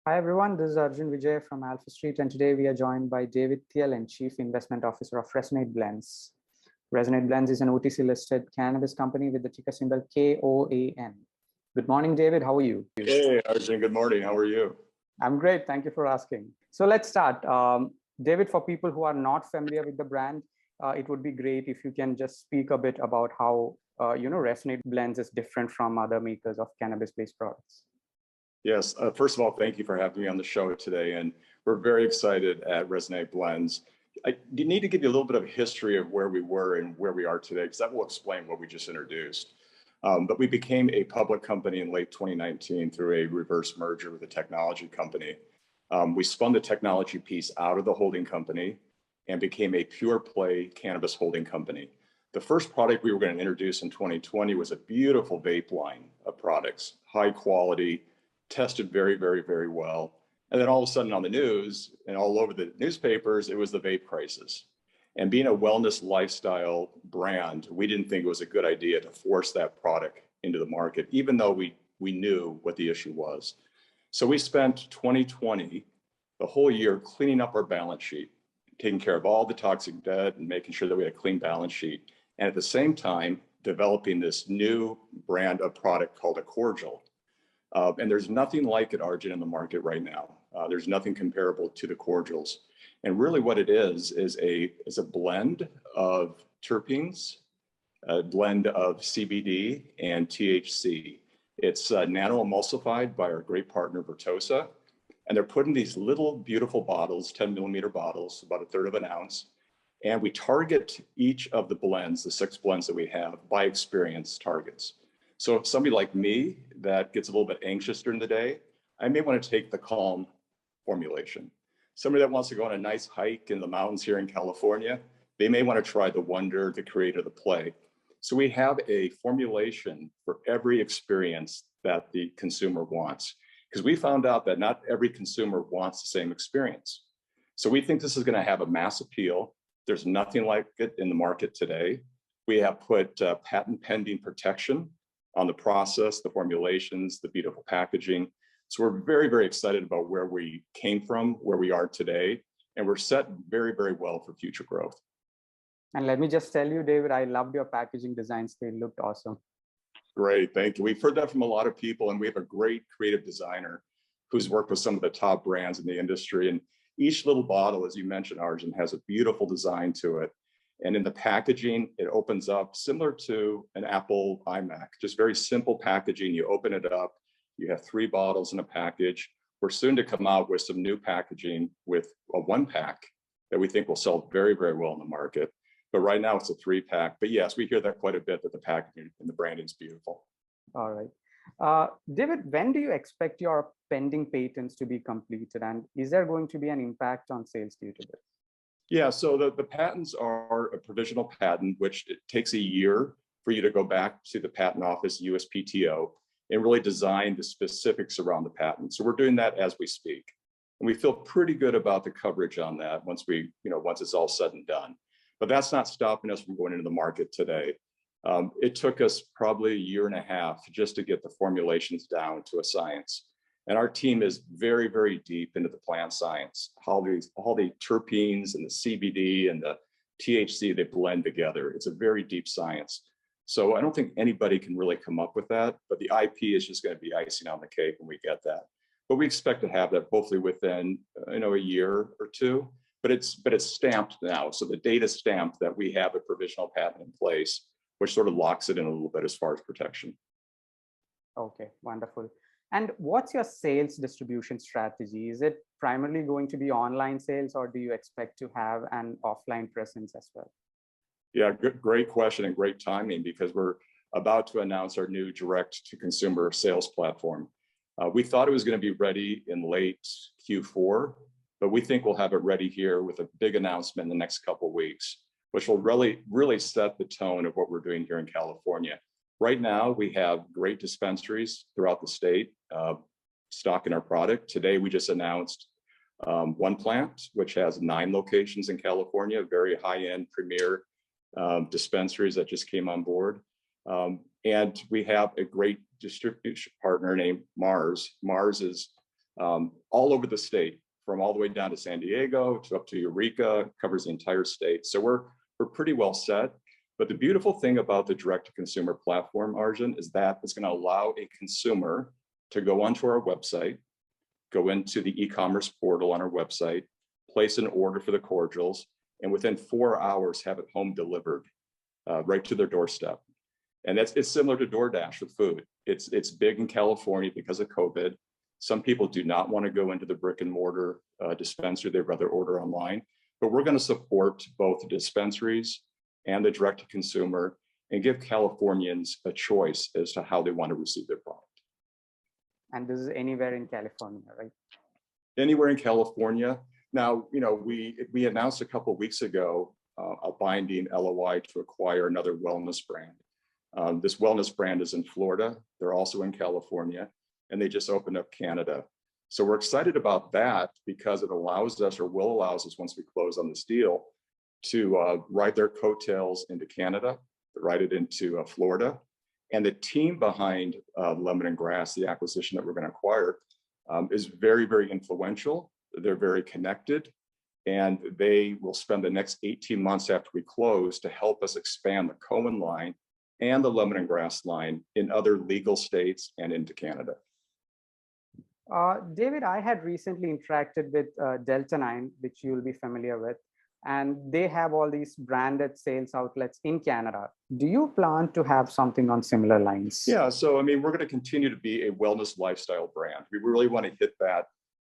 Hi everyone, this is Arjun Vijay from AlphaStreet, and today we are joined by David Thielen, Chief Investment Officer of Resonate Blends. Resonate Blends is an OTC-listed cannabis company with the ticker symbol KOAN. Good morning, David. How are you? Hey, Arjun. Good morning. How are you? I'm great. Thank you for asking. So let's start. David, for people who are not familiar with the brand, it would be great if you can just speak a bit about how Resonate Blends is different from other makers of cannabis-based products. Yes. First of all, thank you for having me on the show today. And we're very excited at Resonate Blends. I need to give you a little bit of a history of where we were and where we are today, because that will explain what we just introduced. But we became a public company in late 2019 through a reverse merger with a technology company. We spun the technology piece out of the holding company and became a pure play cannabis holding company. The first product we were going to introduce in 2020 was a beautiful vape line of products, high quality, tested very, very, very well. And then all of a sudden on the news and all over the newspapers, it was the vape crisis. And being a wellness lifestyle brand, we didn't think it was a good idea to force that product into the market, even though we knew what the issue was. So we spent 2020, the whole year, cleaning up our balance sheet, taking care of all the toxic debt and making sure that we had a clean balance sheet. And at the same time, developing this new brand of product called a cordial. And there's nothing like it, Arjun, in the market right now. There's nothing comparable to the cordials. And really what it is a blend of terpenes, a blend of CBD and THC. It's nano-emulsified by our great partner, Vertosa. And they're put in these little beautiful bottles, 10 millimeter bottles, about 1/3 of an ounce. And we target each of the blends, the 6 blends that we have, by experience targets. So if somebody like me that gets a little bit anxious during the day, I may want to take the calm formulation. Somebody that wants to go on a nice hike in the mountains here in California, they may want to try the wonder, the creator, the play. So we have a formulation for every experience that the consumer wants, because we found out that not every consumer wants the same experience. So we think this is going to have a mass appeal. There's nothing like it in the market today. We have put patent pending protection on the process, the formulations, the beautiful packaging. So we're very, very excited about where we came from, where we are today, and we're set very, very well for future growth. And let me just tell you, David, I loved your packaging designs. They looked awesome. Great, thank you. We've heard that from a lot of people, and we have a great creative designer who's worked with some of the top brands in the industry. And each little bottle, as you mentioned, Arjun, has a beautiful design to it. And in the packaging, it opens up similar to an Apple iMac, just very simple packaging. You open it up, you have 3 bottles in a package. We're soon to come out with some new packaging with a 1-pack that we think will sell very, very well in the market. But right now it's a 3-pack. But yes, we hear that quite a bit, that the packaging and the branding is beautiful. All right. David, when do you expect your pending patents to be completed? And is there going to be an impact on sales due to this? Yeah, so the patents are a provisional patent, which it takes a year for you to go back to the patent office, USPTO, and really design the specifics around the patent. So we're doing that as we speak. And we feel pretty good about the coverage on that once it's all said and done. But that's not stopping us from going into the market today. It took us probably a year and a half just to get the formulations down to a science. And our team is very, very deep into the plant science, all the terpenes and the CBD and the THC, they blend together. It's a very deep science. So I don't think anybody can really come up with that, but the IP is just going to be icing on the cake when we get that. But we expect to have that hopefully within a year or two, but it's stamped now. So the data stamped that we have a provisional patent in place, which sort of locks it in a little bit as far as protection. Okay, wonderful. And what's your sales distribution strategy? Is it primarily going to be online sales, or do you expect to have an offline presence as well? Yeah, great question and great timing, because we're about to announce our new direct-to-consumer sales platform. We thought it was going to be ready in late Q4, but we think we'll have it ready here with a big announcement in the next couple of weeks, which will really set the tone of what we're doing here in California. Right now, we have great dispensaries throughout the state stocking our product. Today, we just announced one plant, which has 9 locations in California, very high-end premier dispensaries that just came on board. And we have a great distribution partner named Mars. Mars is all over the state, from all the way down to San Diego to up to Eureka, covers the entire state. So we're pretty well set. But the beautiful thing about the direct-to-consumer platform, Arjun, is that it's going to allow a consumer to go onto our website, go into the e-commerce portal on our website, place an order for the cordials, and within 4 hours have it home delivered right to their doorstep. And it's similar to DoorDash with food. It's big in California because of COVID. Some people do not want to go into the brick and mortar dispensary. They'd rather order online. But we're going to support both the dispensaries and the direct-to-consumer and give Californians a choice as to how they want to receive their product. And this is anywhere in California, right? Anywhere in California. Now, we announced a couple of weeks ago a binding LOI to acquire another wellness brand. This wellness brand is in Florida. They're also in California, and they just opened up Canada. So we're excited about that because it allows us, or will allow us once we close on this deal, to ride their coattails into Canada, ride it into Florida. And the team behind Lemon and Grass, the acquisition that we're going to acquire, is very, very influential. They're very connected, and they will spend the next 18 months after we close to help us expand the Cohen line and the Lemon and Grass line in other legal states and into Canada. David, I had recently interacted with Delta 9, which you'll be familiar with, and they have all these branded sales outlets in Canada. Do you plan to have something on similar lines? Yeah, so I mean, we're going to continue to be a wellness lifestyle brand. We really want to hit that.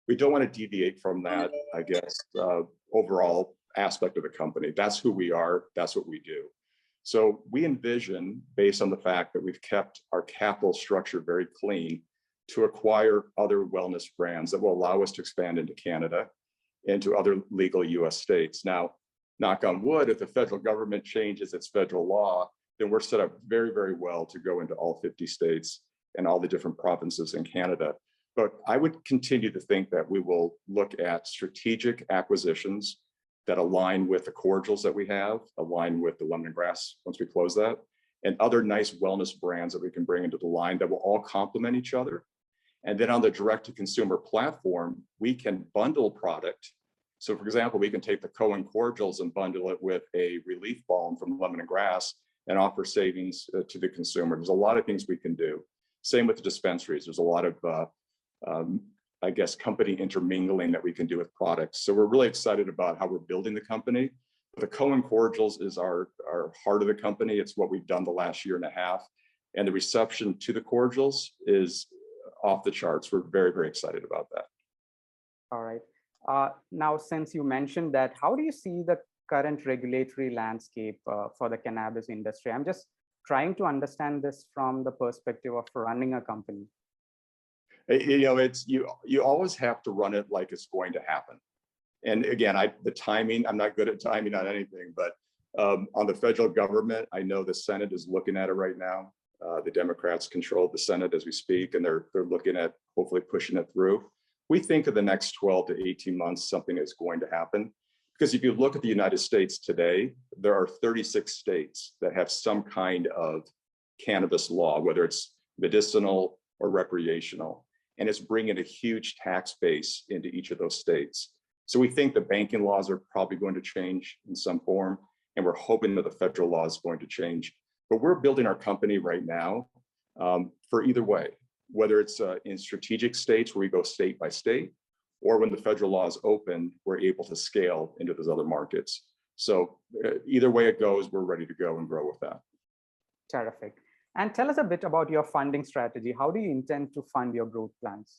We don't want to deviate from that, I guess, overall aspect of the company. That's who we are. That's what we do. So we envision, based on the fact that we've kept our capital structure very clean, to acquire other wellness brands that will allow us to expand into Canada and to other legal US states. Now, knock on wood, if the federal government changes its federal law, then we're set up very, very well to go into all 50 states and all the different provinces in Canada. But I would continue to think that we will look at strategic acquisitions that align with the cordials that we have, align with the Lemon and Grass once we close that, and other nice wellness brands that we can bring into the line that will all complement each other. And then on the direct-to-consumer platform, we can bundle product. So for example, we can take the Cohen cordials and bundle it with a relief balm from Lemon and Grass and offer savings to the consumer. There's a lot of things we can do. Same with the dispensaries. There's a lot of, I guess, company intermingling that we can do with products. So we're really excited about how we're building the company. The Cohen cordials is our heart of the company. It's what we've done the last year and a half. And the reception to the cordials is off the charts. We're very, very excited about that. All right. Now, since you mentioned that, how do you see the current regulatory landscape for the cannabis industry? I'm just trying to understand this from the perspective of running a company. It's you always have to run it like it's going to happen. And again, the timing, I'm not good at timing on anything, but on the federal government, I know the Senate is looking at it right now. The Democrats control the Senate as we speak, and they're looking at hopefully pushing it through. We think of the next 12 to 18 months, something is going to happen. Because if you look at the United States today, there are 36 states that have some kind of cannabis law, whether it's medicinal or recreational, and it's bringing a huge tax base into each of those states. So we think the banking laws are probably going to change in some form, and we're hoping that the federal law is going to change. But we're building our company right now for either way, whether it's in strategic states where we go state by state, or when the federal law is open, we're able to scale into those other markets. So either way it goes, we're ready to go and grow with that. Terrific. And tell us a bit about your funding strategy. How do you intend to fund your growth plans?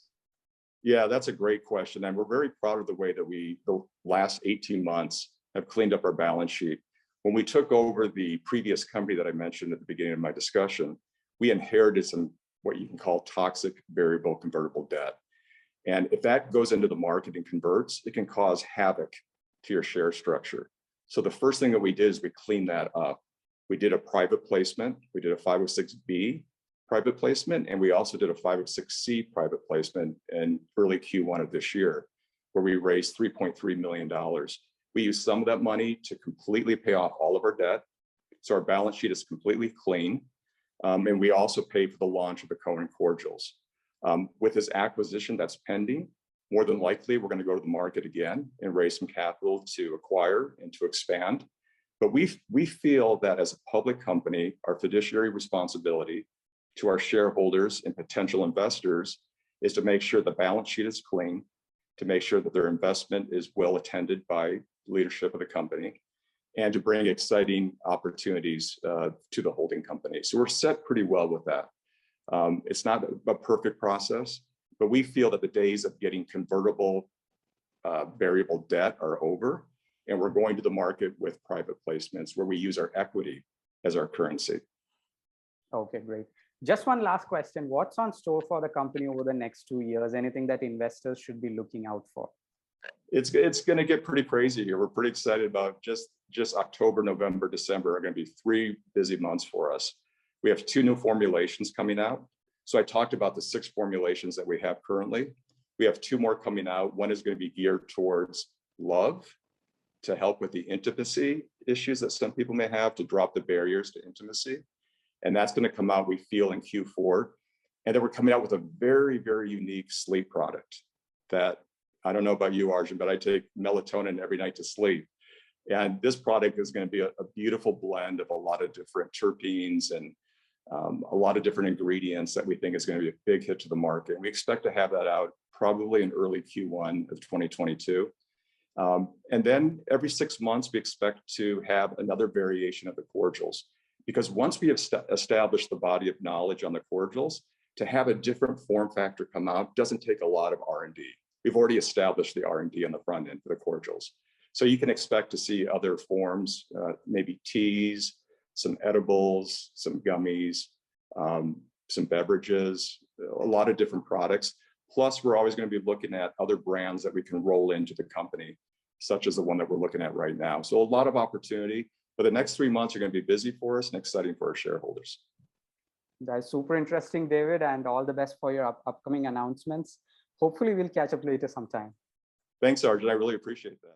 Yeah, that's a great question. And we're very proud of the way that the last 18 months have cleaned up our balance sheet. When we took over the previous company that I mentioned at the beginning of my discussion, we inherited some what you can call toxic variable convertible debt. And if that goes into the market and converts, it can cause havoc to your share structure. So the first thing that we did is we cleaned that up. We did a private placement. We did a 506B private placement, and we also did a 506C private placement in early Q1 of this year, where we raised $3.3 million. We used some of that money to completely pay off all of our debt. So our balance sheet is completely clean. And we also paid for the launch of the Cohen cordials. With this acquisition that's pending, More than likely, we're going to go to the market again and raise some capital to acquire and to expand. But we feel that as a public company, our fiduciary responsibility to our shareholders and potential investors is to make sure the balance sheet is clean, to make sure that their investment is well attended by leadership of the company, and to bring exciting opportunities to the holding company. So we're set pretty well with that. It's not a perfect process, but we feel that the days of getting convertible variable debt are over, and we're going to the market with private placements where we use our equity as our currency. Okay, great. Just one last question. What's on store for the company over the next 2 years? Anything that investors should be looking out for? It's going to get pretty crazy here. We're pretty excited about just October, November, December are going to be 3 busy months for us. We have 2 new formulations coming out. So I talked about the 6 formulations that we have currently. We have 2 more coming out. One is going to be geared towards love, to help with the intimacy issues that some people may have, to drop the barriers to intimacy. And that's going to come out, we feel, in Q4. And then we're coming out with a very, very unique sleep product that, I don't know about you, Arjun, but I take melatonin every night to sleep. And this product is going to be a beautiful blend of a lot of different terpenes and a lot of different ingredients that we think is going to be a big hit to the market. We expect to have that out probably in early Q1 of 2022. And then every 6 months, we expect to have another variation of the cordials. Because once we have established the body of knowledge on the cordials, to have a different form factor come out doesn't take a lot of R&D. We've already established the R&D on the front end for the cordials. So you can expect to see other forms, maybe teas, some edibles, some gummies, some beverages, a lot of different products. Plus, we're always going to be looking at other brands that we can roll into the company, such as the one that we're looking at right now. So a lot of opportunity. But the next 3 months are going to be busy for us and exciting for our shareholders. That's super interesting, David, and all the best for your upcoming announcements. Hopefully, we'll catch up later sometime. Thanks, Arjun. I really appreciate that.